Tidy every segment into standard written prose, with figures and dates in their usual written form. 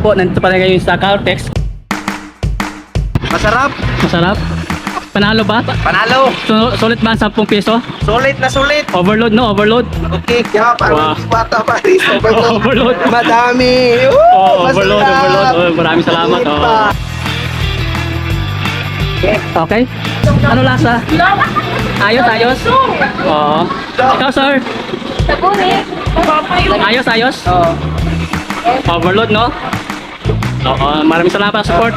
po, nandito pa rin ngayon sa Caltex. Masarap. Masarap. Panalo ba? Panalo. Sulit ba ang 10 piso? Sulit na sulit. Overload, no? Overload. Okay, kaya parang bata pa rin. Overload. Madami. Overload. Oh, maraming salamat. Oh. Okay. Ano lasa? Ayos. Oo. Ikaw, sir? Ayos. Oo. Overload, no? Oo. Maraming salamat sa support.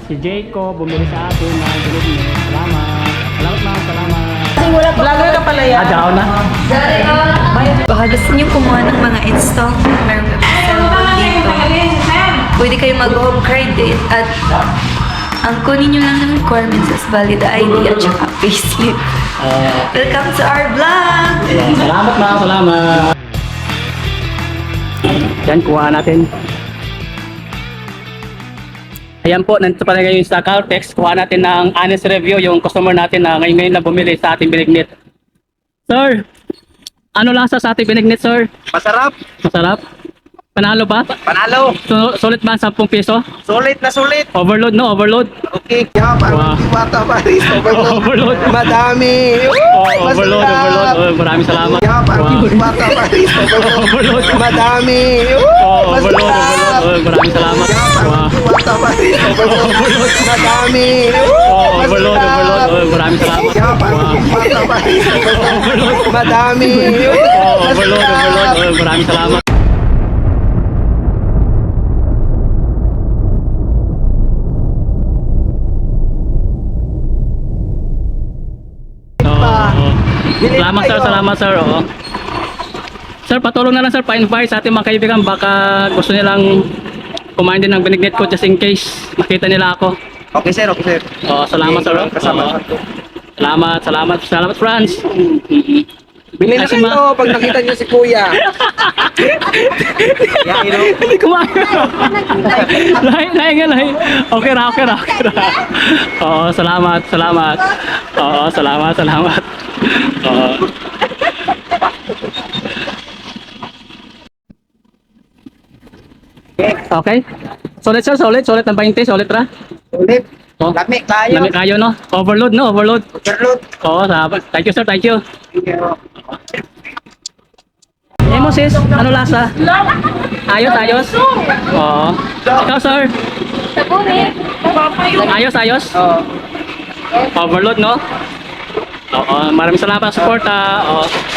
Si Jayco bumili sa atin ng binigni. Salamat ma'am, salamat. Vlogger ka pala yan. Adyaw na. Baka gusto niyo kumuha ng mga install na sample dito. Pwede kayo mag-home credit at ang kunin nyo lang ng requirements is valid ID at saka payslip. Welcome to our vlog! Salamat ma'am, salamat. Yan, kuha natin. Ayan po, nandito pa rin ngayon sa Caltex. Kuha natin ng honest review yung customer natin na ngayon na bumili sa ating binignit. Sir, ano lasa sa ating binignit, sir? Masarap. Masarap? Panalo ba? Panalo. Sulit ba ang 10 piso? Sulit na sulit. Overload, no? Overload. Okay, kaya parang bata pa rin. Overload. Madami. Overload. Oh, maraming salamat. Kaya parang bata pa rin. Overload. Madami. Overload. Oh, maraming salamat. Kaya parang bata pa rin. Madami. Overload. Oh, maraming salamat. Kaya parang bata pa rin. Madami. Overload. Oh, maraming salamat. Salamat sir. Oo. Sir, patulong na lang sir, pa-invite sa ating mga kaibigan, baka gusto nilang kumain din ng binignit ko just in case makita nila ako. Okay sir. Oo, salamat sir. Kasama. Salamat Franz. Bili na kayo pag nakita niyo si Kuya. Hindi kumain. Lahi. Okay ra. Oo, salamat. Oo, salamat. Oo. Okay. Solid sir, solid ng 20, solid ra. Ulit. Oh. Lami kayo. Lami kayo, no? Overload, no? Overload. Oo, salamat. Thank you sir, thank you. Mo sis, ano lasa? Ayos. Oo. Ikaw sir? Ayos. Oo. Overload, no? Oo, maraming salamat sa support.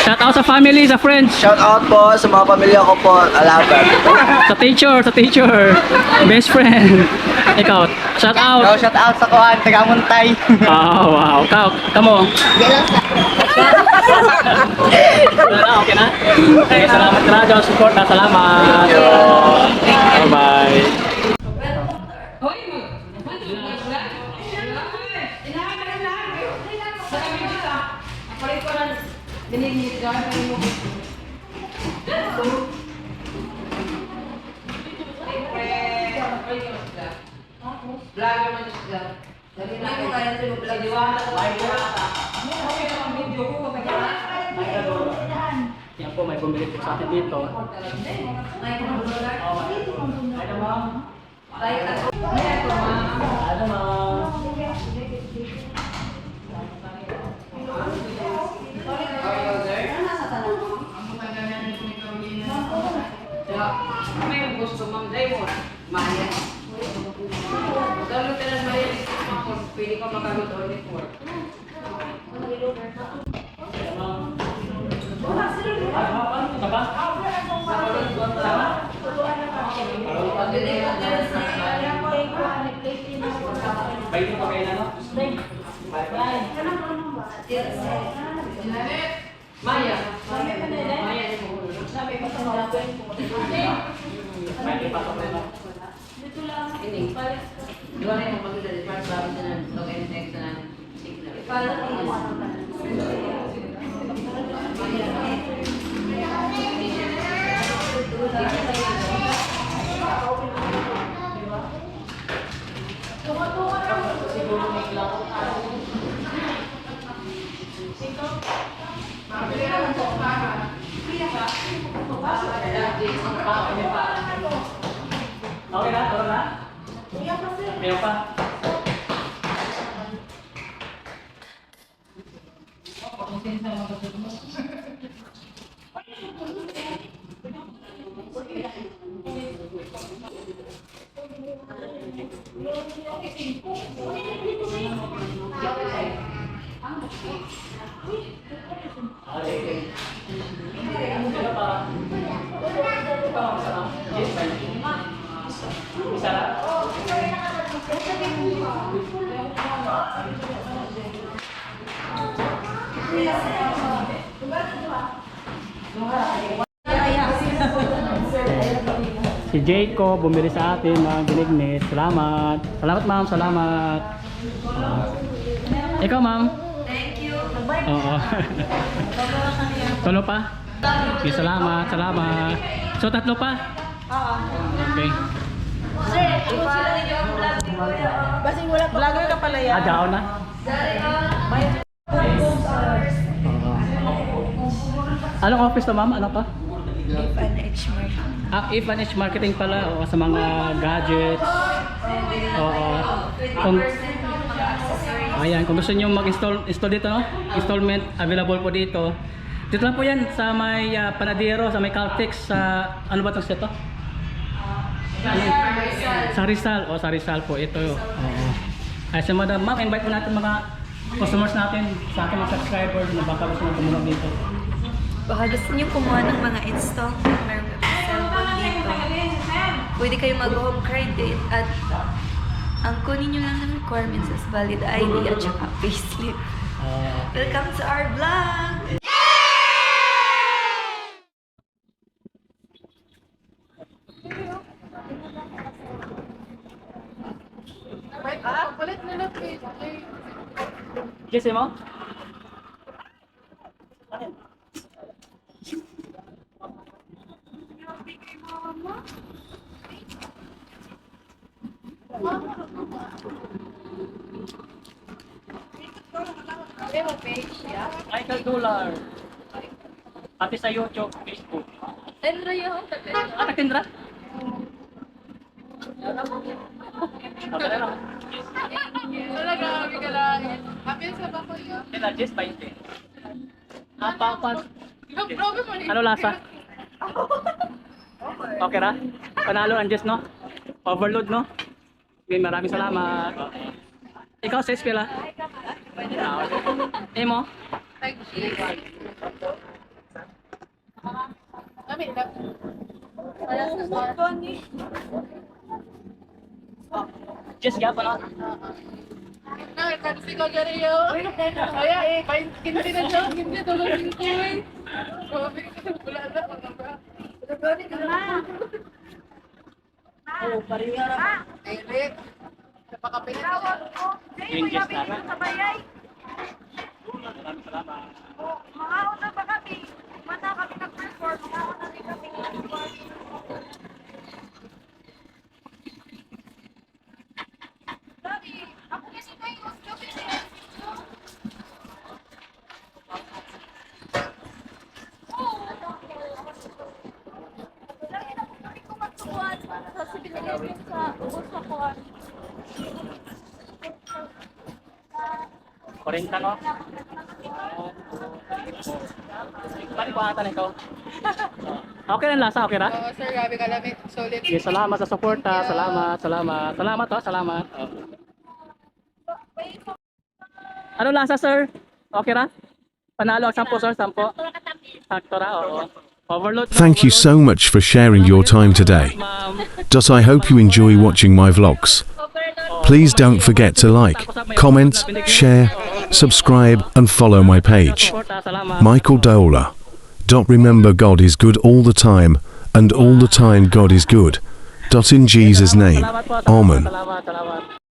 Shout out sa family, sa friends, Shout out po sa mga pamilya ko po. Alaban. sa teacher, best friend. Ikaw, shout out. Shout out sa kuhan. Tagamuntay. Wow. Kamo. Okay na? Okay, salamat na sa support. Salamat. Bye-bye. Yan po, may bumili po sa atin dito. Pwede ka makaluto ulit for. Maya. Ini. Dua rin yung pagkita di part bago na log and text na signal. Siguro may lang. Okay na, tara na. Meron pa. Si Jacob bumili sa atin ng binignit. Salamat. Salamat ma'am, salamat. Ikaw ma'am? Thank you. Oo. Tulo pa? Okay, salamat, salamat. So tatlo pa? Oo. Okay. Sir, kumusta rin yung vlog ni Kuya? Basing wala vlogger ka pala yan. Daon na? Dari Anong office to ma'am? Ano pa? H Market. If&H Marketing pala, o sa mga gadgets. Oo. Kung, ayan, kung gusto niyo mag-install dito, no? Installment available po dito. Dito lang po yan sa may Panadero, sa may Caltex, sa ano ba itong ito? Sa Rizal. O sa Rizal po ito. Oo. Ay sa madam, ma'am, invite po natin mga customers natin sa ating mga subscribers na baka gusto nyo tumunod dito. Baka gusto niyo kumuha ng mga install meron kami cellphone dito. Pwede kayo mag-home credit at ang kunin nyo lang ng requirements is valid ID at saka payslip. Welcome to our vlog! Palit nila please. Jesse mo? Michael Dollar. Pati sa YouTube, Facebook. Tendra yung Ah, nagtindra? Okay na lang. Wala grabe ka lang. Happy sa ba ko yun? Sila, Jess, 20. Apat. Grabe mo Ano lasa? Okay ra? Panalo ang Jess, no? Overload, no? Okay, maraming salamat. Ikaw, sa eskwela? Emo? Thank you. Kami lang. Wala sa sa. Jess, gapa na? Kasi ko gari yun. Kaya kinti na siya. Kinti na tulog yung kuy. Grabe ka. Wala na. Grabe ka na. Oh, pariya na. Eric. Napakapit. Yung Jess naman. Maraming salamat. Mga una pa kami, mata kami nag-perform, mga una rin kami nag-perform. Daddy, ako kasi kayo, sabi niya. Lagi na kung hindi ko magtubuan, kasi binigay ko sa ubos ako. 40, no? Bali ko ata na ikaw. Okay na lasa, okay ra? Oo, sir. Grabe ka lang. Solid. Okay, salamat sa suporta. Salamat, salamat. Salamat, oh, salamat. Ano lasa, sir? Okay ra? Panalo ang 10, sir, 10. Sakto ra, oo. Overload. Thank you so much for sharing your time today. Ma'am. I hope you enjoy watching my vlogs. Please don't forget to like, comment, share, subscribe and follow my page. Salamat. Michael Dola. Remember God is good all the time and all the time God is good. In Jesus' name. Salamat po, Amen. salamat, salamat.